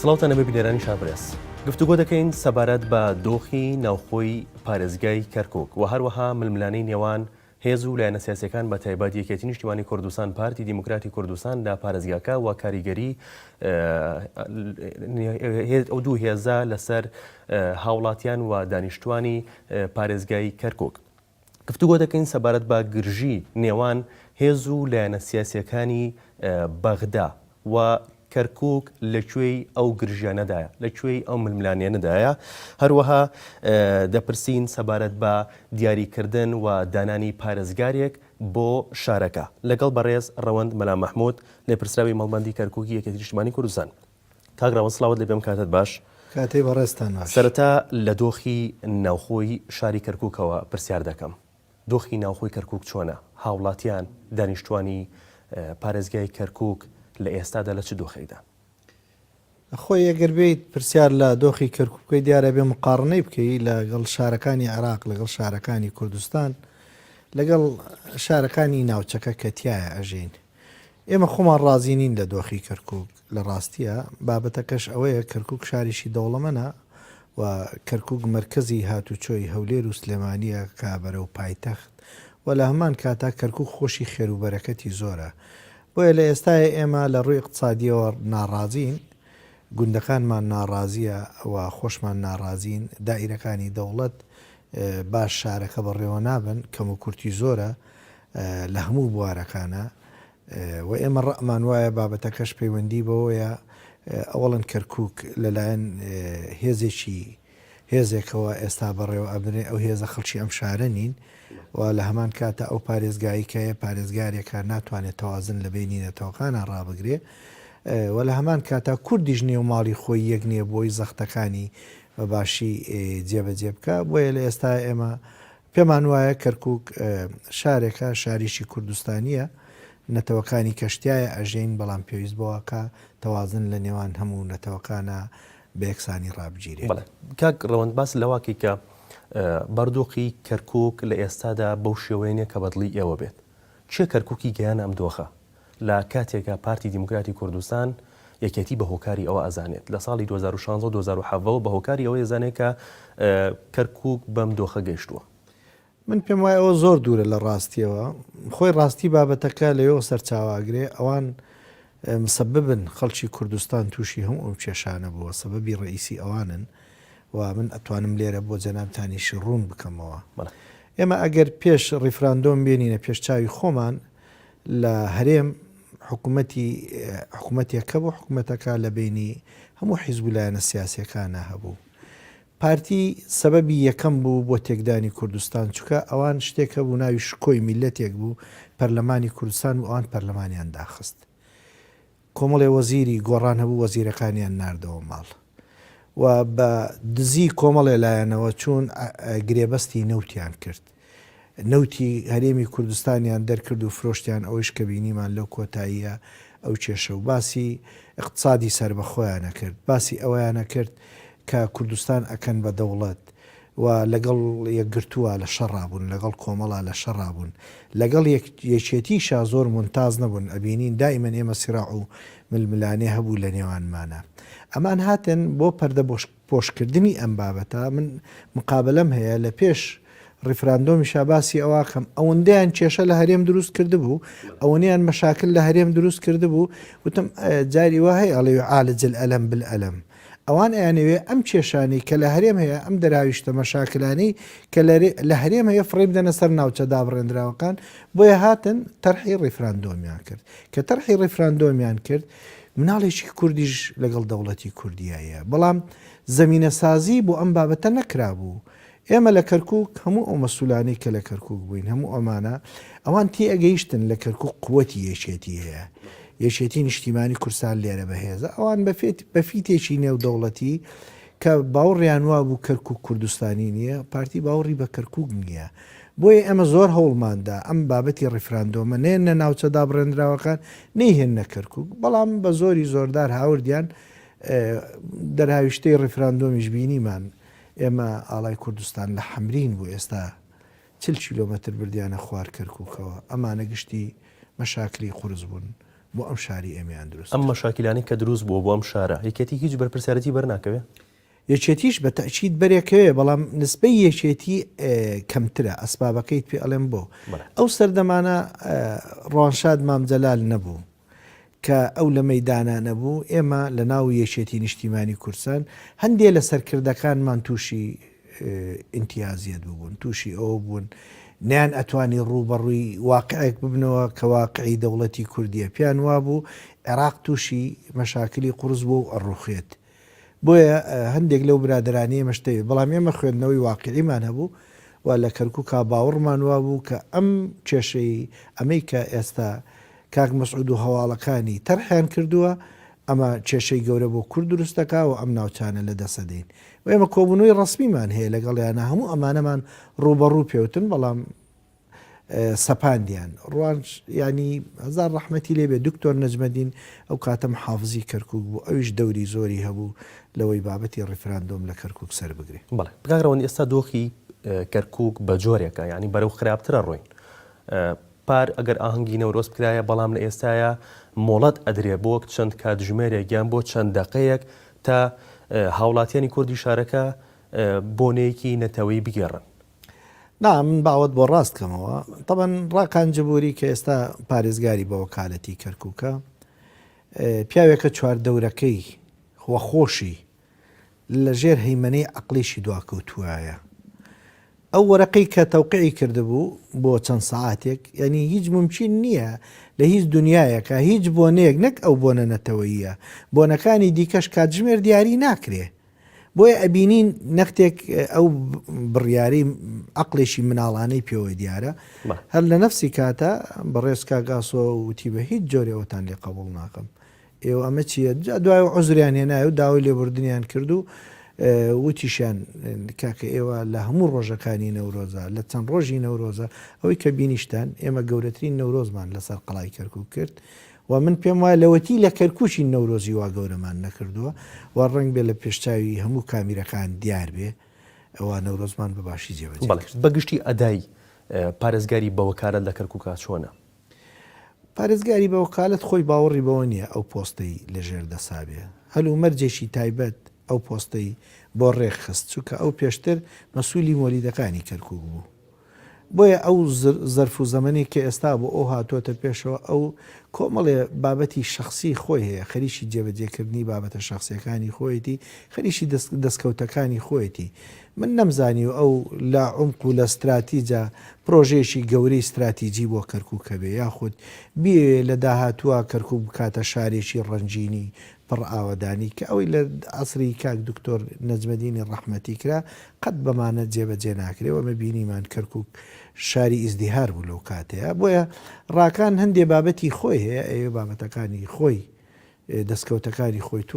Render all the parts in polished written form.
سڵاوتان نەبێ بینەرانی شابرێز. گفتوگۆ دەکەین سەبارەت بە دۆخی ناوخۆی پارێزگای کەرکووک و هەروەها ململانەی نێوان هێز و لایەنە سیاسیەکان بە تایبەت یەکێتی نیشتیمانی کوردستان پارتی دیموکراتی کوردستان لە پارێزگاکە و کاریگەری ئەو دوو هێزە لەسەر هاوڵاتیان و دانیشتوانی پارێزگای کەرکووک. گفتوگۆ دەکەین سەبارەت بە گرژی نێوان هێز و لایەنە سیاسیەکانی بەغدا و کەرکووک لەکوێی ئەو گرژیانەدایە لەکوێی ئەو ململانیانەدایە. هەروەها دەپرسین سەبارەت بە دیاریکردن و دانانی پارێزگارێک بۆ شارەکە لەگەڵ بەڕێز ڕەوەند مەلا مەحموود لێپرسراوی مەڵبەندی کەرکووکی یەکێتی نیشتیمانی کوردستان. کاک ڕەوەند سڵاوت لێ بێم کاتت باش. کاتێ بەڕێستان باش. سەرەتا لە دۆخی ناوخۆی شاری کەرکووکەوە پرسیار دەکەم. دۆخی ناوخۆی کەرکووک چۆنە؟ هاوڵاتیان دانیشتوانی پارێزگای کەرکووک لە ئێستادا لە چ دۆخەیدا؟ خۆی ئەگەر بێیت پرسیار لە دۆخی کەرکووکەی دیارە بێ مقارنەی بکەی لەگەڵ شارەکانی عێراق لەگەڵ شارەکانی کوردستان لەگەڵ شارەکانی ناوچەکە کە تایە ئەژین. ئێمە خۆمان ڕازینین لە دۆخی کەرکووک لە ڕاستیە بابەتەکەش ئەوەیە کەرکووک شاریشی دەوڵەمەنە و کەرکووک مرکزی هاتوچۆی هەولێر و سلێمانیە کابرە و پایتەخت و لە هەمان کاتا کەرکووک خۆشی خێروبەرەکەتی زۆرە. بۆیە لە ئێستای ئێمە لە ڕووی اقتصادیەوە ناڕازین، گوندەکانمان ناڕازیە و خۆشمان ناڕازین، دائیرەکانی دەوڵەت باش شارەکە بەڕێوە نابن کەم و کورتی زۆرە لە هەموو بوارەکانە و ئێمە ڕەمان وایە بابەتەکەش پەیوەندی بەوەیە ئەوڵەن کەرکووک لەلایەن هێزێکەوە ئێستا بەڕێوە ئەبنێ ئەو هێزە خەڵکی ئەم شارە نین و لە هەمان کاتە ئەو پارێزگاییکەیە پارێزگارێکە ناتوانێت تەوازن لە بینی نەتەوەکانە ڕابگرێ و لە هەمان کاتا کوردیش نێو ماڵی خۆی یەک نییە بۆی زەختەکانی بە باشی جێبەجێ بکە. بۆیە لە ئێستا ئێمە پێمان وایە کەرکووک شارێکە شاریشی کوردستانیە نەتەوەکانی کەشتایە ئەژین بەڵام پێویست بەوەکە تەوازن لە نێوان هەموو نەتەوەکانە بە یەکسانی ڕابگیرێت. کاک ڕەوەند باس لەواکی کە بەردۆخی کەرکووک لە ئێستادا بەو شێوەیەنە کە بەدڵی ئێوە بێت چێ کەرکووکی گەیانە ئەم دۆخە لە کاتێکە پارتی دیموکراتی کوردستان یەکێتی بە هۆکاری ئەوە ئەزانێت لە ساڵی 2016 بە هۆکاری ئەوە ئەزانێت کە کەرکووک بەم دۆخە گەیشتووە. من پێم وایە ئەوە زۆر دوورە لە ڕاستیەوە خۆی ڕاستی بابەتەکە لەوێ سەرچاواگرێ ئەوان مسببن خەڵکی کوردستان تووشی هەموو ئەم کێشانە بووە سەبەبی ڕئیسی ئەوانن و من ئەتوانم لێرە بۆ جەنابتانیشی ڕوون بکەمەوە. ئێمە ئەگەر پێش ڕیفراندۆم بێنینە پێشچاوی خۆمان لە هەرێم حکوومەتێکە بۆ حکوومەتەکە لە بینی هەموو حیزب و لایەنە سیاسیەکانە هەبوو. پارتی سەبەبی یەکەم بوو بۆ تێکدانی کوردستان چکە ئەوان شتێکە بوو ناوی شکۆی میلەتێک بوو پەرلەمانی کوردستان و ئەوان پەرلەمانیان داخست. کۆمەڵێ وەزیری گۆڕان هەبوو وەزیرەکانیان ناردەوە ماڵ و بە دزی کۆمەڵێ لایەنەوە چوون گرێبەستی نەوتیان کرد. نەوتی هەرێمی کوردستانیان دەرکرد و فرۆشتیان ئەوش کە بینیمان لەو کۆتاییە ئەو کێشە و باسی اقتصادی سربەخۆیانە کرد باسی ئەویانە کرد کە کوردستان ئەکەن بە دەوڵەت و لەگەڵ یەکگرتووە لە شەڕابوون لەگەڵ کۆمەڵا لە شەڕابوون لەگەڵ یەکێتیشا زۆر مونتاز نەبوون ئەبینین دائیمەن ئێمە سیراع و ململانێ هەبوو لە نێوانمانە. ئەمان هاتن بۆ پەردە پۆشکردنی ئەم بابەتە من مقابلەم هەیە لە پێش ڕیفراندۆمی شاباسی ئەواکەم ئەوەندەیان کێشە لە هەرێم دروست کرده بوو ئەوەنیان مەشاکل لە هەرێم دروست کرده بوو وتم جاری وە هەیە ئەڵێ عالج الألم بالألم ئەوان ئەیانەوێ ئەم کێشانی کە لە هەرێم هەیە ئەم دەراویشتە مەشاکلانی کە لە هەرێم هەیە فڕێ بدەنە سەر ناوچە دابڕێنراوەکان بۆیە هاتن تەرحی ڕیفراندۆمیان کرد کە تەرحی ڕیفراندۆمیان کرد مناڵێکی کوردیش لەگەڵ دەوڵەتی کوردیایە بەڵام زەمینە سازی بۆ ئەم بابەتە نەکرابوو. ئێمە لە کەرکووک هەموو ئەو مەسئولانەی کە لە کەرکووک بووین هەموو ئەمانە ئەوان تی ئەگەیشتن لە کەرکووک قووەتی یەکێتی هەیە یەکێتی نیشتیمانی کوردستان لێرە بەهێزە ئەوان بە فیتێکی نێودەوڵەتی کە باوەڕیان وا بوو کەرکووک کوردستانی نییە پارتی باوەڕی بە کەرکووک نییە. بۆیە ئەمە زۆر هەوڵماندا ئەم بابەتی ڕیفراندۆمە نێنە ناوچە دابڕێنراوەکان نەیهێنە کەرکووک بەڵام بە زۆری زۆردار هاوردیان دەرهاویشتەی ڕیفراندۆمیش بینیمان ئێمە ئاڵای کوردستان لە حەمرین بوو ئێستا 40 کیلۆمەتر بردیانە خوار کەرکووکەوە ئەمانە گشتی مەشاکلی قورس بوون بۆ ئەم شاری ئێمەیان دروست ئەم مەشاکلانی کە دروست بووە بۆ ئەم شارە یەکێتی هیچ بەرپرسیارەتی بەرناکەوێ یەکێتیش بە تەچیت بەرێکەوێ بەڵام نسبەی یەکێتی کەمترە ئەسبابەکەیت پێ ئەڵێم بۆ ئەو سەردەمانە ڕۆنشاد مامجەلال نەبوو کە ئەو لە مەیدانە نەبوو ئێمە لە ناو یەکێتی نیشتیمانی کورسان هەندێک لە سەرکردەکانمان تووشی ئینتیازیەت بوون تووشی ئەوە بوون نیان ئەتوانی ڕوبەڕووی واقعێک ببنەوە کە واقعی دەوڵەتی کوردیە پیان وابوو عێراق تووشی مەشاکلی قورس بۆ ئەڕوخێت بۆیە هەندێک لەو برادرانی مەشتەوێت بەڵام ئێمە خوێندنەوەی واقعیمان هەبوو و لە کەرکووکا باوەڕمان وابوو کە ئەم کێشەی ئەمەی کە ئێستا کاک مەسعود و هەواڵەکانی تەرحیان کردووە ئەمە کێشەی گەورە بۆ کورد دروستەکە و ئەم ناوچانە لە دەسەدەین و ئێمە کۆبوونەوەی ڕسمیمان هەیە لەگەڵیانە هەموو ئەمانەمان ڕوبەڕوو پێوتن بەڵام سەپاندیان ڕوان ینی هەزار ڕەحمەتی لێبێ دکتۆر نەجمەدین ئەو کاتە محافزی کەرکووک بوو ئەویش دەوری زۆری هەبوو لەوەی بابەتی ڕیفراندۆم لە کەرکووک سەر بگرێ بەڵێ بگاڕەوەنی ئێستا دۆخی کەرکووک بە جۆرێکە ینی بەرەو خراپترە ڕۆین پار ئەگەر ئاهەنگی نەورۆز بکرایە بەڵام لە ئێستاە مۆڵەت ئەدرێ بۆ چەند کاتژمێرێک یان بۆ چەند دەقەیەک تا هاوڵاتیانی کوردی شارەکە بۆنەیەکی نەتەوەی بگێڕن نا من باوت بۆ ڕاست کەمەوە طبعا ڕاکانجبووری کە ئێستا پارێزگاری بە وەکالەتی کەرکووکە پیاوێکە چوار دەورەکەی خۆخۆشی لە ژێر هەیمەنەی عەقلیشی دواکەوتوایە ئەو وەرەقەی کە تەوقیعی کردبوو بۆ چەند سەعاتێک یعنی هیچ ممکن نییە لە هیچ دنیایەکە هیچ بۆنەیەک نەک ئەو بۆنە نەتەوەییە بۆنەکانی دیکەش کاتژمێر دیاری ناکرێ بۆیە ئەبینین نەختێک ئەو بڕیاری عەقلێکی مناڵانەی پێوە دیارە هەر لە نەفسی کاتە بەڕێز کاگاسۆ وتی بە هیچ جۆرێەوەتان لێ قبول ناکەم ئێوە ئەمە چییە دوای عوزریان هێنایە و داوای لێبوردنیان کرد و وتیشان کاکە ئێوە لە هەموو ڕۆژەکانی نەورۆزە لە چەند ڕۆژی نەورۆزە ئەوەی کە بینیشتان ئێمە گەورەترین نەورۆزمان لەسەر قەڵای کەرکووک کرد و من پێم وایە لەوەتی لە کەرکووشی نەورۆزی وا گەورەمان نەکردووە و ڕنگ بێ لە پێشچاوی هەموو کامیرەکان دیار بێ ئەوە نەورۆزمان بە باشی جێبەجێ بەگشتی ئەدای پارێزگاری بە وەکالەت لە کەرکووکا چۆنە پارێزگاری بە وەکالەت خۆی باوەڕی بەوە نییە ئەو پۆستەی لەژێر دەسابێ هەلو مەرجێکی تایبەت ئەو پۆستەی بۆ ڕێکخست چونکە ئەو پێشتر مەسوولی مۆلیدەکانی کەرکووک بوو بۆیە ئەو زەرف و زەمەنی کە ئێستا بۆ ئەو هاتوۆتە پێشەوە ئەو کۆمەڵێ بابەتی شخصی خۆی هەیە خەریکی جێبەجێکردنی بابەتە شخصیەکانی خۆیەتی خەریکی دەستکەوتەکانی خۆیەتی من نەمزانی و ئەو لە عمق و لە استراتیجە پرۆژێکی گەورەی استراتیجی بۆ کەرکووکە بێ یاخود بێ لە داهاتووە کەرکووک بکاتە شارێکی ڕەنجینی پڕ ئاوەدانی کە ئەوەی لە عەسری کاک دکتۆر نەجمەدینی ڕەحمەتی کرا قەت بەمانە جێبەجێ ناکرێەوە ئەمە بینیمان کەرکووک شاری ئیزدیهار بوو لەو کاتەیە بۆیە ڕاکان هەندێک بابەتی خۆی هەیە ئەوێ بابەتەکانی خۆی دەستکەوتەکانی خۆی تو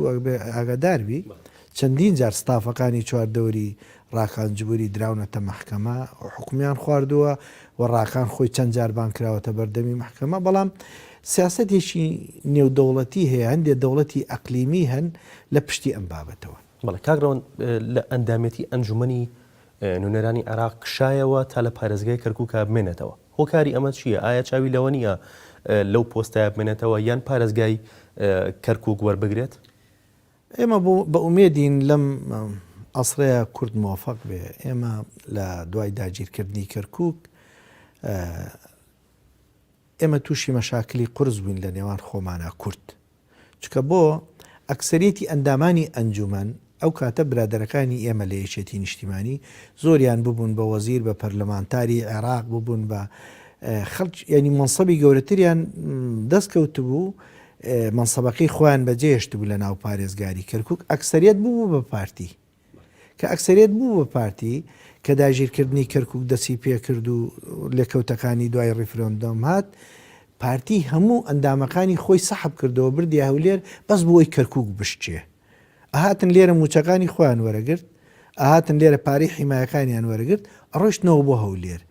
ئاگاداربی چەندین جار ستافەکانی چواردەوری ڕاکانجبووری دراونەتە مەحکەمە حکومیان خواردووە و ڕاکان خۆی چەند جاربان کراوەتە بەردەمی مەحکەمە بەڵام سیاسەتێکی نێودەوڵەتی هەیە هەندێک دەوڵەتی ئەقلیمی هەن لە پشتی ئەم بابەتەوە بەڵێ کاگڕەوەن لە ئەندامەتی ئەنجومەنی نوێنەرانی عێراق کشایەوە تا لە پارێزگای کەرکووکە بمێنێتەوە هۆکاری ئەمە چییە ئایا چاوی لەوە نییە لەو پۆستایە بمێنێتەوە یان پارێزگای کەرکووک وەربگرێت ئێمە بە ئومێدین لەم ئەسڕەیە کورد موفق بێ ئێمە لە دوای داگیرکردنی کەرکووک ئێمە تووشی مەشاکلی قورس بووین لە نێوان خۆمانە کورد چکە بۆ ئەکسەریەتی ئەندامانی ئەنجومەن ئەو کاتە برادەرەکانی ئێمە لە یەکێتی نیشتیمانی زۆریان ببوون بە وەزیر بە پەرلەمانتاری عێراق ببوون بە خەڵک ینی مەنسەبی گەورەتریان دەستکەوت بوو مەنسەبەکەی خۆیان بەجێهێشت بوو لە ناو پارێزگاری کەرکووک ئەکسەریەت بوو بە پارتی کە ئەکسەریەت بوو بە پارتی کە داگیرکردنی کەرکووک دەسی پێکرد و لێکەوتەکانی دوای ڕیفرۆندۆم هات پارتی هەموو ئەندامەکانی خۆی سەحب کردەوە بردی هەولێر بەس بۆی کەرکووک بشتێ ئەهاتن لێرە موچەکانی خۆیان وەرەگرت ئاهاتن لێرە پارەی حیمایەکانیان وەرەگرت ڕۆیشتنەوە بۆ هەولێر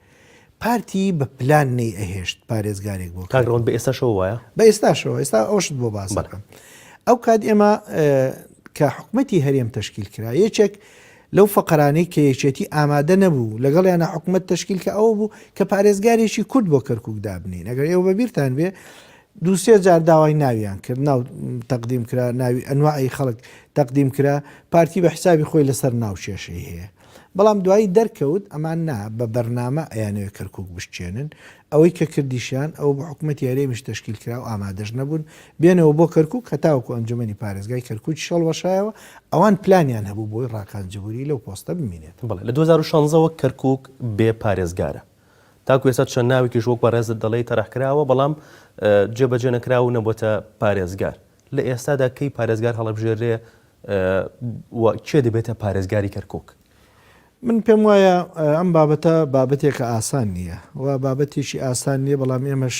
پارتی بە پلان نەی ئەهێشت پارێزگارێک بۆ کاگڕەوەن بە ئێستاشەوە وایە بە ئێستاشەوە ئێستا ئەوشت بۆ باسەکەم ئەو کات ئێمە کە حکومەتی هەرێم تەشکیل کرا یەکێک لەو فەقەرانەی کە یەکێتی ئامادە نەبوو لەگەڵ یانە حکومەت تەشکیل کە ئەوە بوو کە پارێزگارێکی کورد بۆ کەرکووک دابنین ئەگەر ئێوە بەبیرتان بێ دووسێ جار داوای ناویان کرد ناو تەقدیم کرا ناوی ئەنواعی خەڵک تەقدیم کرا پارتی بە حسابی خۆی لەسەر ناو شێشەی هەیە بەڵام دوایی دەرکەوت ئەمان نا بە بەرنامە ئەیانەوە کەرکووک بشتێنن ئەوەی کە کردیشیان ئەو بە حکوومەت یاریمیش تشکیل کرا و ئامادەش نەبوون بێنەوە بۆ کەرکووک هەتاوەکو ئەنجومەنی پارێزگای کەرکووک شەڵوەشایەوە ئەوان پلانیان هەبوو بۆی ڕاکانجبووری لەو پۆستە بمینێت لە 2016ەوە کەرکووک بێ پارێزگارە تاکو ێستا چەند ناوێکیش وەک بەڕێزت دەڵێی تەرەحکراوە بەڵام جێبەجێ نەکراو نەبووتە پارێزگار لە ئێستادا کەی پارێزگار هەڵەبژێرێ کێ دەبێتە پارێزگاری کەرکووک من پێم وایە ئەم بابەتە بابەتێکە ئاسان نییە و بابەتێکی ئاسان نییە بەڵام ئێمەش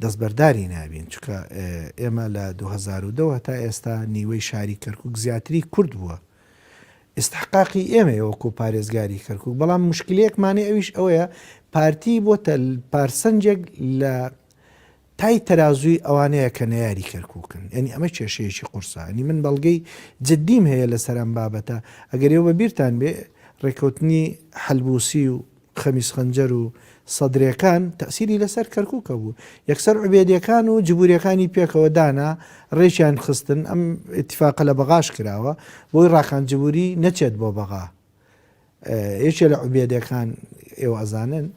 دەستبەرداری نابین چکە ئێمە لە 2002 تا ئێستا نیوەی شاری کەرکووک زیاتری کورد بووە ئستحقاقی ئێمە وەکو پارێزگاری کەرکووک بەڵام مشکلەیەکمانێ ئەویش ئەوەیە پارتی بۆتە پارسەنجێک لە تای تەرازووی ئەوانەیە کە نەیاری کەرکووکن ینی ئەمە کێشەیەکی قورسانی من بەڵگەی جددیم هەیە لە سەرم بابەتە ئەگەر ئێوە بیرتان بێ ڕێکەوتنی حەلبوسی و خەمیس خەنجەر و سەدرەکان تەسیری لەسەر کەرکووکە بوو یەکسەر عوبێدیەکان و جبووریەکانی پێکەوە دانا ڕێژیان خستن ئەم اتفاقە لە بەغاش کراوە بۆی ڕاکانجبووری نەچێت بۆ بەغا یەکێ لە عوبێدەکان ئێوە ئەزانن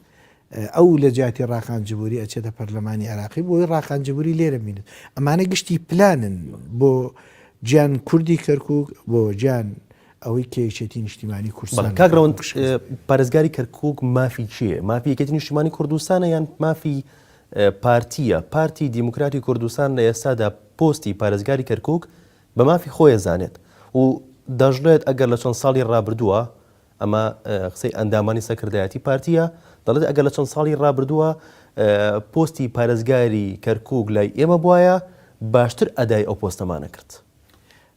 ئەو لە جیاتی ڕاکانجبووری ئەچێتە پەرلەمانی عراقی بۆی ڕاکانجبووری لێرە بینێت ئەمانە گشتی پلانن بۆ گیان کوردی کەرکووک بۆ گیان ئەوەی کێچێتی نیشتیمانی کوردستان کاگڕەوەند پارێزگاری کەرکووک مافی چییە؟ مافی یەکێتی نیشتیمانی کوردستانە یان مافی پارتیە پارتی دیموکراتی کوردستان لە ئێستادا پۆستی پارێزگاری کەرکووک بە مافی خۆی زانێت و دەژڵێت ئەگەر لە چەند ساڵی ڕابردووە ئەمە قسەی ئەندامانی سەکردایەتی پارتیە دەڵێت ئەگەر لە چەند ساڵی ڕابردووە پۆستی پارێزگاری کەرکووک لای ئێمە بواە باشتر ئەدای ئەو پۆستەمانە کرد.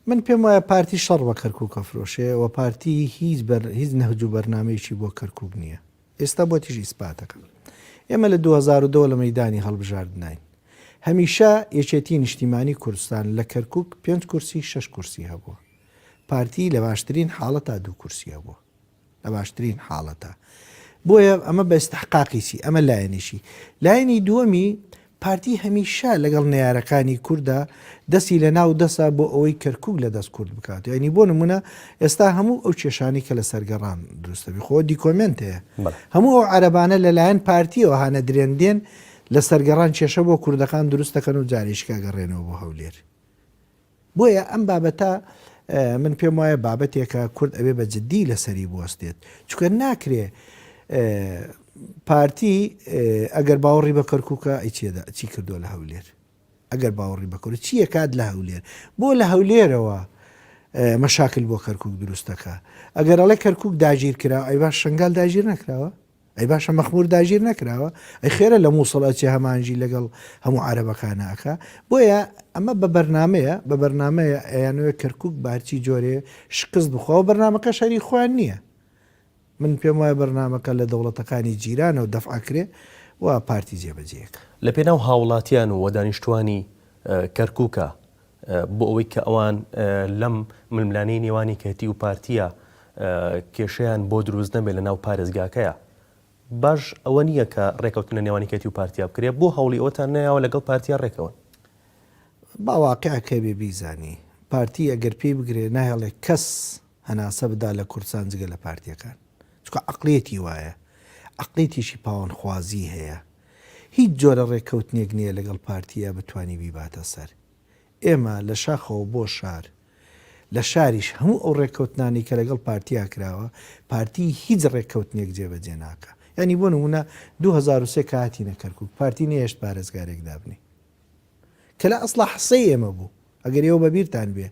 من پێم وایە پارتی شەڕ بە کەرکووکە فرۆشێ و پارتی هیچ نەهج و بەرنامەیەکی بۆ کەرکووک نییە ئێستا بۆ تیژی ئیسپاتەکە ئێمە لە 2002 لە مەیدانی هەڵبژاردنین هەمیشە یەکێتی نیشتیمانی کوردستان لە کەرکووک 5 کورسی 6 کورسی هەبووە پارتی لە باشترین حاڵەتە 2 کورسی هەبووە لە باشترین حاڵەتە بۆیە ئەمە بە ئستحقاقیسی ئەمە لایەنێکی لایەنی دووەمی پارتی هەمیشە لەگەڵ نەیارەکانی کووردا دەستی لە ناو دەسا بۆ ئەوەی کەرکووک لە دەست کورد بکات ینی بۆ نمونە ئێستا هەموو ئەو کێشانی کە لە سەرگەڕان دروستەبی خۆ دیکۆمنتەیە هەموو ئەو عەرەبانە لەلایەن پارتیەوە هانە درێندێن لە سەرگەڕان کێشە بۆ کوردەکان دروست دەکەن و جارێشکا گەڕێنەوە بۆ هەولێر بۆیە ئەم بابەتە من پێم وایە بابەتێکە کورد ئەوێ بە جددی لەسەری بوەستێت چکە ناکرێ پارتی ئەگەر باوەڕی بە کەرکووکە چی کردو لە هەولێر ئەگەر باوەڕی بەکەوت چییە کات لە هەولێر بۆ لە هەولێرەوە مەشاکل بۆ کەرکووک دروستەکە ئەگەر ئەڵێ کەرکووک داگیر کرا ئەی باش شنگال داگیر نەکراوە ئەی باشە مەخمور داگیر نەکراوە ئەی خێرە لە مووسڵەتی هەمانجی لەگەڵ هەموو عەرەبەکانەکە بۆیە ئەمە بە بەرنمەیە بە بەرنمەیە ئەیانوێ کەرکووک بارچی جۆرێ شکست بخۆ بەرنمەکە شەری خۆیان نییە من پێم وایە بەرنمەکە لە دەوڵەتەکانی جیرانە و دەفعکرێ و پارتی جێبەجێیەکە لە پێناو هاوڵاتیان و دانیشتوانی کەرکووکە بۆ ئەوەی کە ئەوان لەم ململانەی نێوانی کەتی و پارتیە کێشەیان بۆ دروست نەبێت لە ناو پارێزگاکەیە باش ئەوە نییە کە ڕێکەوتن لە نێوانی کەتی و پارتیا بکرێ بۆ هەوڵی ئەوتان نایەوە لەگەڵ پارتیا ڕێکەوەن باواقعەکە بێ بیزانی پارتی ئەگەر پێی بگرێ نایڵێ کەس هەناسە بدا لە کوردستان جگە لە پارتیەکان چکە عەقڵێتی وایە عەقڵێتیشی پاوەنخوازی هەیە هیچ جۆرە ڕێککەوتنێک نییە لەگەڵ پارتیە بتوانی بیباتە سەر ئێمە لە شاخەوە بۆ شار لە شاریش هەموو ئەو ڕێککەوتنانی کە لەگەڵ پارتیا کراوە پارتی هیچ ڕێککەوتنێک جێبەجێ ناکە ینی بۆ نمونە 2003 کاتی نەکەرکووک پارتی نێشت پارێزگارێک دابنی کە لە ئەسڵا حسەی ئێمە بوو ئەگەر ئێوە بەبیرتان بێ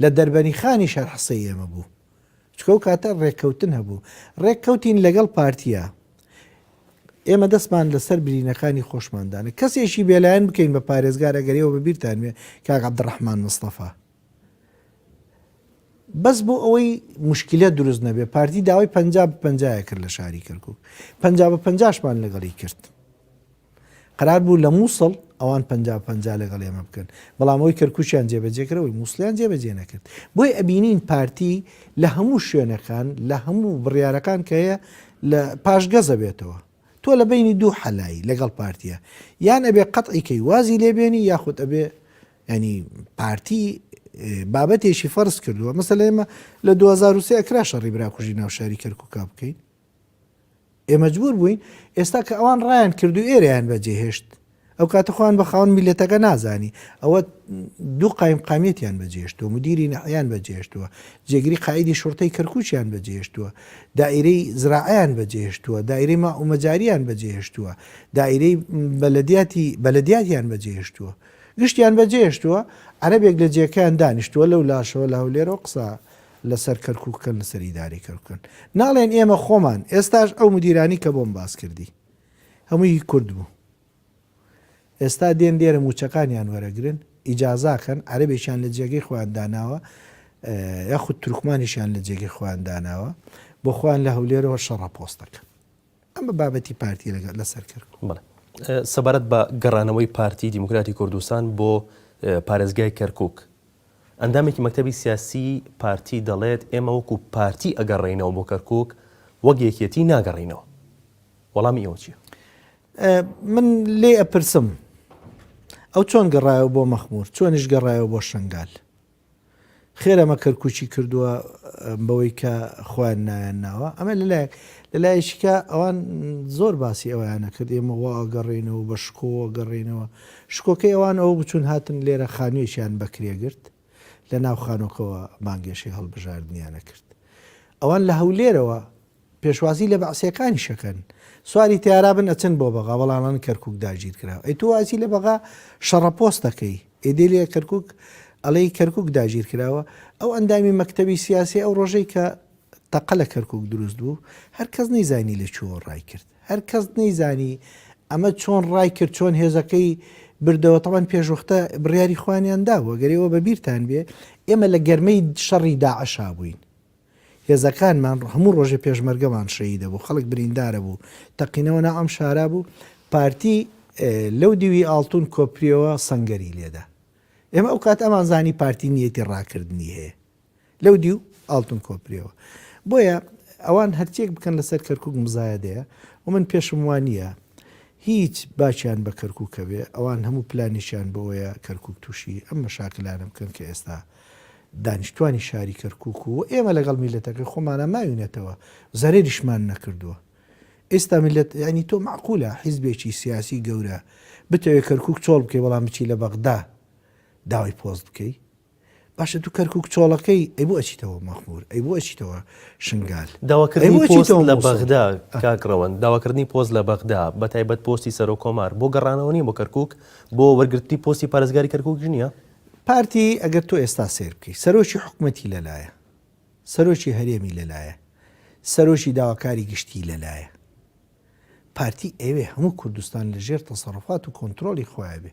لە دەربەنی خانی شار حسەی ئێمە بوو چکە و کاتە ڕێککەوتن هەبوو ڕێککەوتین لەگەڵ پارتیە ئێمە دەستمان لەسەر برینەکانی خۆشماندانە کەسێکی بێلایەن بکەین بە پارێزگار ئەگەرەوە بەبیرتان بێ کاک عەبدوڕەحمان مستەفا بەس بۆ ئەوەی مشکلە دروست نەبێ پارتی داوای 50 کرد لە شاری کەرکووک 50-50مان لەگەڵی کرد قرار بوو لە مووسڵ ئەوان 50 لەگەڵ ئێمە بکەن بەڵام ئەوی کەرکووچیان جێبەجێکرەوەی مووسڵیان جێبەجێ نەکرد بۆی ئەبینین پارتی لە هەموو شوێنەکان لە هەموو بڕیارەکان کە هەیە لە پاشگەزە بێتەوە تۆ لە بینی دوو حەلایی لەگەڵ پارتیە یان ئەبێ قەتعیکەی وازی لێبێنی یاخود ئەبێ ینی پارتی بابەتێکی فەرز کردووە مەسەلە ئێمە لە 2023 ئەکرا شەڕی براکوژی ناو شاری کەرکووک بکەین ئێمە مەجبور بووین ئێستا کە ئەوان ڕایان کردو ئێرەیان بەجێهێشت ئەو کاتەخواان بە خاوەن میلەتەکە نازانی ئەوە دوو قایم قامێتیان بەجێشتووە مدیری نەحیان بەجێشتووە جێگری قائیدی شورتەی کەرکووچیان بەجێشتووە دائیرەی زراعیان بەجێهێشتووە دائیرەی ماومەجاریان بەجێهێشتووە دائیرەی بەلەدیاتیان بەجێهێشتووە گشتیان بەجێهێشتووە عەرەبێک لە جێکەیان دانیشتووە لەو لاشەوە لە هەولێرەوە قسە لەسەر کەرکووککەن لەسەر ئیداری کەرکووکن ناڵێن ئێمە خۆمان ئێستاش ئەو مدیرانی کە بۆم باس کردی هەمووی کورد بوو ئێستا دێن دێرە موچەکانیان وەرەگرن ئیجازاکەن عەرەبێکیان لە جێگەی خۆیان داناوە یاخود تورکمانیشیان لە جێگەی خۆیان داناوە بۆ خۆیان لە هەولێرەوە شەڕە پۆستەکە ئەمە بابەتی پارتی لەسەر کەرکووک سەبارەت بە گەڕانەوەی پارتی دیموکراتی کوردستان بۆ پارێزگای کەرکووک ئەندامێکی مەکتەبی سیاسی پارتی دەڵێت ئێمە وەکو پارتی ئەگەڕێینەوە بۆ کەرکووک وەک یەکێتی ناگەڕێینەوە وەڵامی ئێوە چییە؟ من لێ ئەپرسم ئەو چۆن گەڕایەوە بۆ مەخموور چۆنیش گەڕایەوە بۆ شنگال خێرەمە کەرکووچی کردووە بەوەی کە خۆیان نایان ناوە ئەمە لەلایەشکە ئەوان زۆر باسی ئەویانە کرد ئێمە وا گەڕێنەوە بە شکۆ گەڕێنەوە شکۆکەی ئەوان ئەوە بچون هاتن لێرە خانوویشیان بەکرێگرت لە ناو خانۆکەوە مانگێشی هەڵبژاردنیانە کرد ئەوان لە هەولێرەوە پێشوازی لە بەعسیەکانی شەکەن سواری تیارا بن ئەچن بۆ بەغا وەڵامان کەرکووک داگیر کراوە ئەی تۆ واسی لە بەغا شەڕەپۆستەکەی ئێدێ لێ کەرکووک ئەڵەی کەرکووک داگیر کراوە ئەو ئەندامی مەکتەبی سیاسی ئەو ڕۆژەی کە تەقە لە کەرکووک دروست بوو هەر کەس نەیزانی لە چۆن ڕای کرد هەر کەس نەیزانی ئەمە چۆن ڕای کرد چۆن هێزەکەی بردەوە تەوان پێشوەختە بڕیاری خوانیان داوە گەرەوە بە بیرتان بێ ئێمە لە گەرمەی شەڕی داعشا بووین هێزەکانمان هەموو ڕۆژە پێشمەرگەمان شەیدە بوو خەڵک بریندارە بوو تەقینەوە ناو ئەم شارا بوو پارتی لەو دیوی ئاڵتون کۆپریەوە سەنگەری لێدا ئێمە ئەو کات ئەمان زانی پارتی نیەتی ڕاکردنی هەیە لەو دیو ئاڵتون کۆپریەوە بۆیە ئەوان هەرچێک بکەن لەسەر کەرکووک مزایەدەیە و من پێشم وانە هیچ باچیان بە کەرکووکە بێ ئەوان هەموو پلانیشیان بەوەیە کەرکووک تووشی ئەم مەشاکلانە بکەن کە ئێستا دانیشتوانی شاری کەرکووک و ئێمە لەگەڵ میلەتەکە خۆمانە ماوینێتەوە زەرێریشمان نەکردووە ئێستا میلەت ینی تۆ معقولە حیزبێکی سیاسی گەورە بتەوێت کەرکووک چۆڵ بکەی بەڵام بچی لە بەغدا داوای پۆست بکەی باشە تو کەرکووک چۆڵەکەی ئەی بۆ ئەچیتەوە مەخموور ئەی بۆ ئەچیتەوە شنگال داواکردنی پۆست لە بەغدا کاکڕەوەن داواکردنی پۆست لە بەغدا بە تایبەت پۆستی سەر و کۆمار بۆ گەڕانەوە نیە بۆ کەرکووک بۆ وەرگرتنی پۆستی پارێزگاری کەرکووک نییە پارتی ئەگەر تۆ ئێستا سێر بکەی سەرۆکی حکوومەتی لەلایە سەرۆکی هەرێمی لەلایە سەرۆکی داواکاری گشتی لەلایە پارتی ئەوێ هەموو کوردستان لەژێر تەسەڕوفات و کۆنتترۆلی خۆیان بێ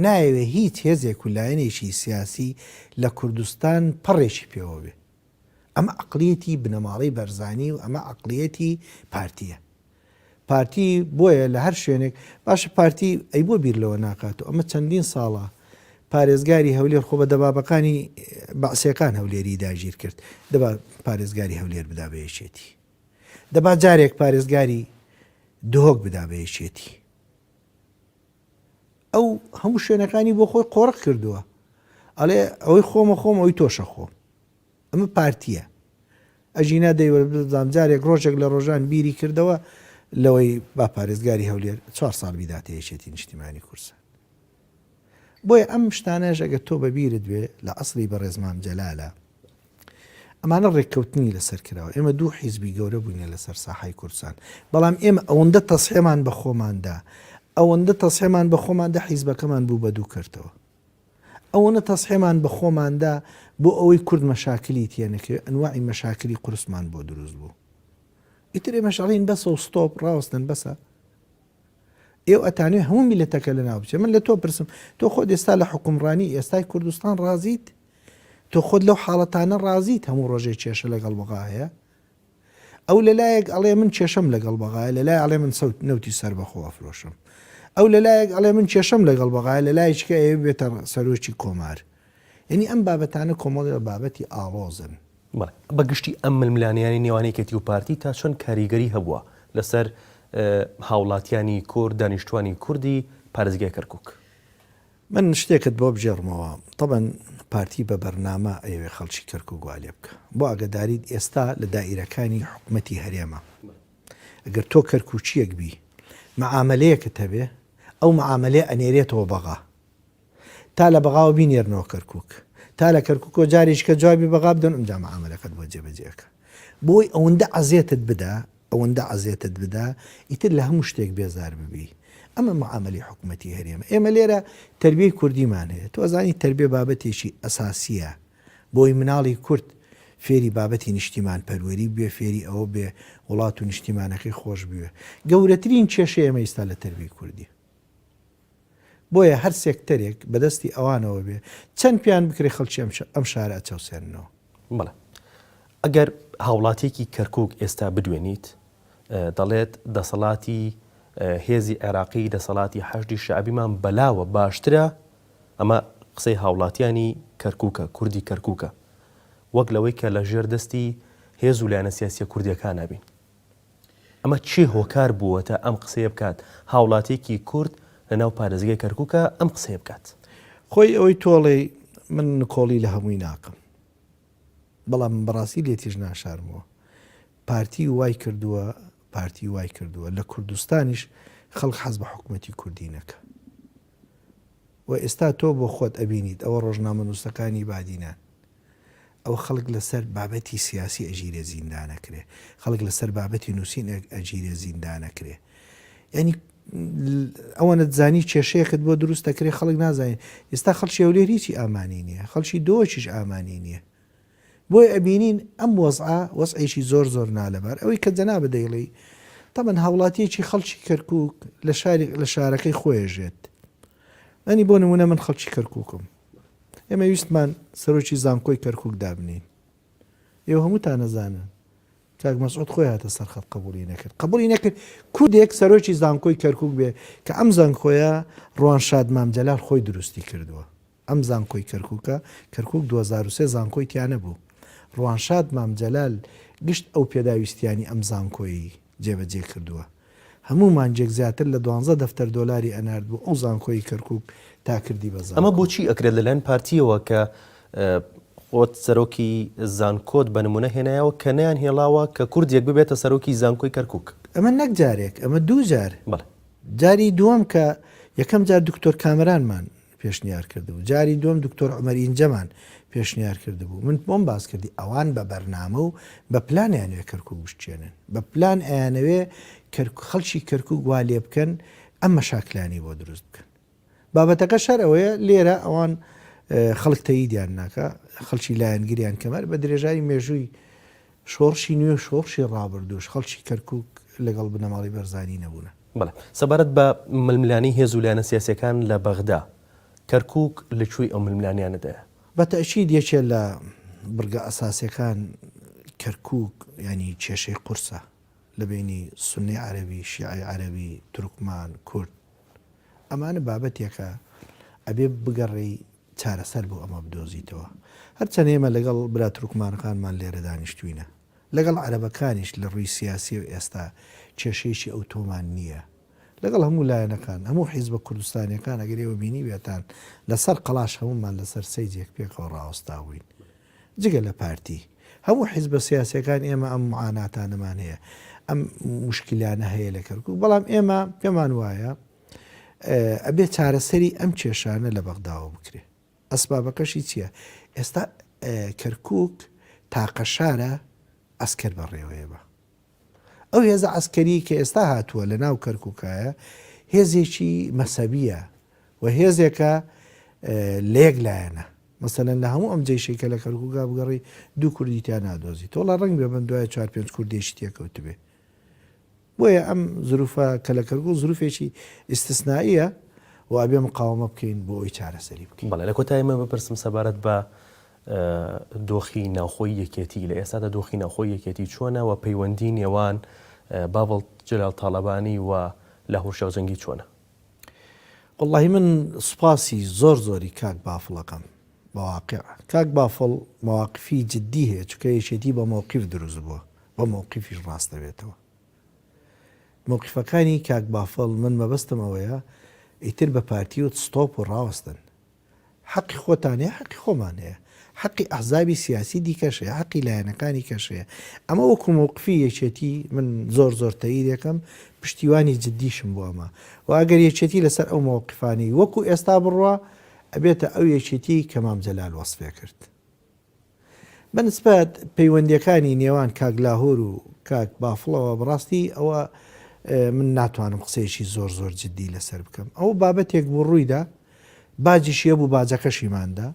نایەوێ هیچ هێزێک و لایەنێکی سیاسی لە کوردستان پەڕێکی پێوە بێ ئەمە عەقڵیەتی بنەماڵەی بەرزانی و ئەمە عەقڵیەتی پارتیە پارتی بۆیە لە هەر شوێنێک باشە پارتی ئەی بۆ بیر لەوە ناکات و ئەمە چەندین ساڵە پارێزگاری هەولێر خۆ بە دەبابەکانی بەعسیەکان هەولێری داگیر کرد دەبا پارێزگاری هەولێر بدا بەیەکێتی دەبا جارێک پارێزگاری دهۆک بدا بەیەکێتی ئەو هەموو شوێنەکانی بۆ خۆی قۆڕق کردووە ئەڵێ ئەوەی خۆمە خۆم ئەوی تۆشە خۆم ئەمە پارتیە ئەژینا دەیوەزانام جارێک ڕۆژێک لە ڕۆژان بیری کردەوە لەوەی با پارێزگاری هەولێر 4 ساڵ بیداتە یەکێتی نیشتیمانی کورسان بۆیە ئەم شتانەش ئەگە تۆ بەبیرت بێ لە ئەسڵی بە ڕێزمام جەلالە ئەمانە ڕێککەوتنی لەسەر کراوە ئێمە دوو حیزبی گەورە بووینە لەسەر ساحای کورسان بەڵام ئێمە ئەوەندە تەسحێمان بە خۆماندا ئەوەندە تەسحێمان بە خۆماندا حیزبەکەمان بوو بە دوو کردەوە ئەوەنە تەسحێمان بە خۆماندا بۆ ئەوەی کورد مەشاکلی تێنەکە ئەنواعی مەشاکلی قورسمان بۆ دروست بوو ئیتر ئێمە شەڵین بەسە و ستۆپ ڕاوەستن بەسە ئێوە ئەتانێ هەموو میلەتەکە لە ناو بچێ من لە تۆ پرسم تۆ خۆت ئێستا لە حکومڕانی ئێستای کوردستان ڕازیت تۆ خۆت لەو حاڵەتانە ڕازیت هەموو ڕۆژێک کێشە لەگەڵ بەغا هەیە ئەو لەلایەک ئەڵێ من کێشەم لەگەڵ بەغایە لەلای ئەڵێ من نەوتی سەر بەخۆ ئەفرۆشم ئەو لەلایەک ئەڵێ من کێشەم لەگەڵ بەغایە لەلایەکە ئێوە بێتە سەرۆکی کۆمار یعنی ئەم بابەتانە کۆمەڵی بابەتی ئاڵۆزن بەگشتی ئەم ململانیانی نێوانەیەکێتی و پارتی تا چۆن کاریگەری هەبووە لەسەر هاوڵاتیانی کورد دانیشتوانی کوردی پارێزگای کەرکووک. من شتێکت بۆ بژێڕمەوە طبعاً پارتی بە بەرنامە ئەوێ خەڵکی کەرکووک گوالێ بکە بۆ ئاگداریت ئێستا لە دائیرەکانی حکوومەتی هەرێمە ئەگەر تۆ کەرکووچیەک بی معاملەیەکت هەبێ ئەو معاملەیە ئەنێرێتەوە بەغا تا لە بەغاوە بینێرنەوە کەرکووک تا لە کەرکووکۆ جاریش کە جوابی بەغا بدەن ئەمجا معاملەکەت بۆ جێبەجێەکە بۆی ئەوەندە عەزیێتت بدا ئیتر لە هەموو شتێک بێزار ببی. ئەمە معاملی حکوومەتی هەرێمە ئێمە لێرە تربیەی کوردیمان هەیە تۆ ئەزانی تربیە بابەتێکی ئەساسیە بۆی مناڵی کورد فێری بابەتی نیشتیمان پەروەری بێ فێری ئەوە بێ وڵات و نیشتیمانەکەی خۆش بوێ گەورەترین کێشە ئێمە ئێستا لە تربیەی کوردی بۆیە هەر سێکتەرێک بەدەستی ئەوانەوە بێ چەند پیان بکرێ خەڵکی ئەم شارە ئەچەوسێننەوە. بەڵێ ئەگەر هاوڵاتێکی کەرکووک ئێستا بدوێنیت دەڵێت دەسەڵاتی هێزی عێراقی دەسەڵاتی حەشدی شعبیمان بەلاوە باشترە ئەمە قسەی هاوڵاتیانی کەرکووکە کوردی کەرکووکە وەک لەوەی کە لە ژێر دەستی هێز و لایەنە سیاسی کوردیەکان نبین. ئەمە چی هۆکار بووەتە ئەم قسەیە بکات هاوڵاتێکی کورد لە ناو پارێزگای کەرکووکە ئەم قسەیە بکات. خۆی ئەوەی تۆڵێ من کۆڵی لە هەمووی ناکەم بەڵام بەڕاستی لێتیژ ناشارمەوە پارتی وای کردووە لە کوردستانیش خەڵک حەز بە حکوومەتی کوردی نەکە و ئێستا تۆ بۆ خۆت ئەبینیت ئەوە ڕۆژنامە نووسەکانی بادینان ئەو خەڵک لەسەر بابەتی سیاسی ئەژیرە زیندانەکرێ خەڵک لەسەر بابەتی نووسین ئەژیرە زیندانەکرێ ینی ئەوەنە زانی کێشەیەکت بۆ دروست دەکرێ خەڵک نازانین ئێستا خەڵکی ئەولێر هیچی ئامانی نییە خەڵکی دۆچیش ئامانی نییە بۆی ئەبینین ئەم وەزعێکی زۆر نالەبار ئەوەی کە جەنا بدەیڵی تەمەن هاوڵاتیەکی خەڵکی کەرکووک لە شارەکەی خۆیژێت ئەنی بۆ نمونە من خەڵکی کەرکووکم ئێمە ویستمان سەرۆکی زانکۆی کەرکووک دابنین ئێوە هەمووتان نەزانن کاک مەسعود خۆی هاتە سەرخەت قبولی نەکرد کودێک سەرۆکی زانکۆی کەرکووک بێ کە ئەم زانکۆیە ڕوانشاد مامجەلال خۆی دروستی کردووە ئەم زانکۆی کەرکووک 2003 زانکۆی تیانە بوو ڕوانشاد مامجەلال گشت ئەو پێداویستیانی ئەم زانکۆیی جێبەجێ کردووە هەموو مانجێک زیاتر لە 12 دەفتەر دۆلاری ئەنارد بوو ئەو زانکۆی کەرکووک تا کردی بەزان ئەمە بۆچی ئەکرێت لەلایەن پارتیەوە کە خۆت سەرۆکی زانکۆت بە نمونە هێنایەوە کە نیان هێڵاوە کە کوردێک ببێتە سەرۆکی زانکۆی کەرکووک ئەمە نەک جارێک ئەمە دوو جار جاری دووەم کە یەکەم جار دکتۆر کامرانمان پێشنیار کردبوو جاری دوم دکتۆر عومەر ئینجەمان پێشنیار کردبوو من بۆم باس کردی ئەوان بە بەرنامە و بە پلان ئەیانوێ کەرکووک بشتێنن بە پلان ئەیانەوێ خەڵکی کەرکووک وا لێ بکەن ئەم مەشاکلانی بۆ دروست بکەن بابەتەکە شەر ئەوەیە لێرە ئەوان خەڵک تەییدیان ناکە خەڵکی لایەنگریان کەمەر بە درێژایی مێژووی شۆڕشی نوێ شۆڕشی ڕابردوش خەڵکی کەرکووک لەگەڵ بنەماڵی بەرزانی نەبوونە. بەڵێ سەبارەت بە ململانی هێز و لایەنە سیاسیەکان لە بەغدا کەرکووک لەکوێی ئەو ململانیانەدایە بە تەئکید یەکێ لە بڕگە ئەساسیەکان کەرکووک ینی کێشەی قورسە لە بینی سونی عەرەبی شیعی عەرەبی تورکمان کورد ئەمانە بابەتێکە ئەبێ بگەڕێی چارەسەر بۆ ئەمە بدۆزیتەوە هەرچەند ئێمە لەگەڵ برا تورکمانەکانمان لێرە دانیشتوینە لەگەڵ عەرەبەکانیش لە ڕووی سیاسی و ئێستا کێشەیەکی ئەو تۆمان نییە لەگەڵ هەموو لایەنەکان هەموو حیزبە کوردستانیەکان ئەگەر ئێوە بینی بێتان لەسەر قەڵاش هەمومان لەسەر سەیجێک پێکەوە ڕاوەستاوین جگە لە پارتی هەموو حیزبە سیاسیەکان ئێمە ئەم معاناتانەمان هەیە ئەم مشکلانە هەیە لە کەرکووک بەڵام ئێمە پێمان وایە ئەبێ چارەسەری ئەم کێشانە لە بەغداوە بکرێ ئەسبابەکەشی چییە ئێستا کەرکووک تاقەشارە ئەسکەر بەڕێوەیە بە ئەو هێزە عسکەری کە ئێستا هاتووە لە ناو کەرکووکایە هێزێکی مەسەبیە و هێزێکە لێک لایەنە مەسەلەن لە هەموو ئەم جێشێکە لە کەرکووکا بگەڕی دوو کوردیتیان نادۆزی تۆڵە ڕنگ بێ بن دوای 4-5 کوردێکی تێکەوت بێ بۆیە ئەم زروفە کە لە کەرکووک زروفێکی ئیستثنائیە و ئەبێ مقاومە بکەین بۆ ئەوی چارەسەری بکەین. بەڵێ لە کۆتاییمە بپرسم سەبارەت بە دۆخی ناوخۆی یەکێتی لە ئێستادا دۆخی ناوخۆی یەکێتی چۆنە و پەیوەندی نێوان باوەڵ جەلال تاڵەبانی و لاهور شاوزەنگی چۆنە؟ وەڵڵاهی من سوپاسی زۆری کاک بافڵەکەم بەواقع کاک بافڵ مواقفی جددی هەیە چکە یەکێتی بە مووقیف دروست بووە بە مووقیفیش ڕاست دەبێتەوە مووقفەکانی کاک بافڵ من مەبەستم ئەوەیە ئیتر بە پارتی و ستۆپ و ڕاوەستن حەقی خۆتانەیە حەقی خۆمان هەیە حەقی ئەحزابی سیاسی دیکەشەیە حەقی لایەنەکانی کەشەیە ئەمە وەکو مووقفی یەکێتی من زۆر تەیید یەکەم پشتیوانی جددیشم بۆ ئەمە و ئەگەر یەکێتی لەسەر ئەو مووقفانی وەکو ئێستا بڕوە ئەبێتە ئەو یەکێتی کە مام جەلال وەسفێ کرد بەنسبەت پەیوەندیەکانی نێوان کاک لاهور و کاک بافڵەوە بڕاستی ئەوە من ناتوانم قسەیەکی زۆر جددی لەسەر بکەم ئەو بابەتێک بوو ڕوویدا باجیشیە بوو باجەکەشیماندا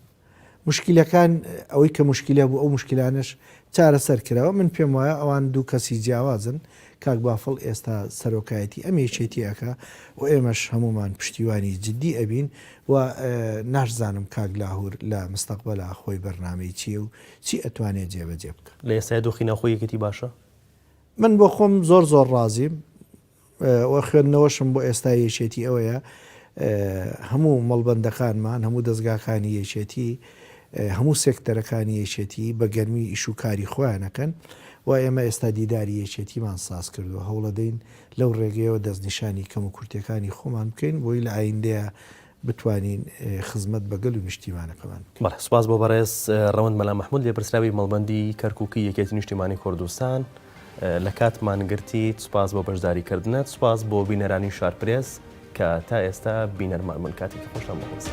مشکلەکان ئەوەی کە مشکلە بوو ئەو مشکلانش چارەسەر کراوە من پێم وایە ئەوان دوو کەسی جیاوازن کاک بافڵ ئێستا سەرۆکایەتی ئەم یەکێتیەکە و ئێمەش هەمومان پشتیوانی جددی ئەبین و ناشزانم کاک لاهور لە مستەقبەلا خۆی بەرنامەی چیە و چی ئەتوانێت جێبەجێ بکە لە ئێستای دۆخینە خۆی یەکێتی باشە من بۆ خۆم زۆر ڕازیم و خوێندنەوەشم بۆ ئێستا یەکێتی ئەوەیە هەموو مەڵبەندەکانمان هەموو دەستگاکانی یەکێتی هەموو سێکتەرەکانی یەکێتی بە گەرمی ئیشوکاری خۆیانەکەن و ئێمە ئێستا دیداری یەکێتیمان ساز کردو هەوڵە دەین لەو ڕێگەیەوە دەستنیشانی کەم و کورتەکانی خۆمان بکەین بۆی لە ئایندەیە بتوانین خزمەت بەگەل و نیشتیمانەکەمان سوپاس بۆ بەڕێز ڕەوەند مەلا مەحموود لێپرسراوی مەڵبەندی کەرکووکی یەکێتی نیشتیمانی کوردستان لە کاتمان گرتی سوپاس بۆ بەشداریکردنت سوپاس بۆ بینەرانی شارپرێس کە تا ئێستا بینەرمان من کاتێکی خۆشتان بەخۆز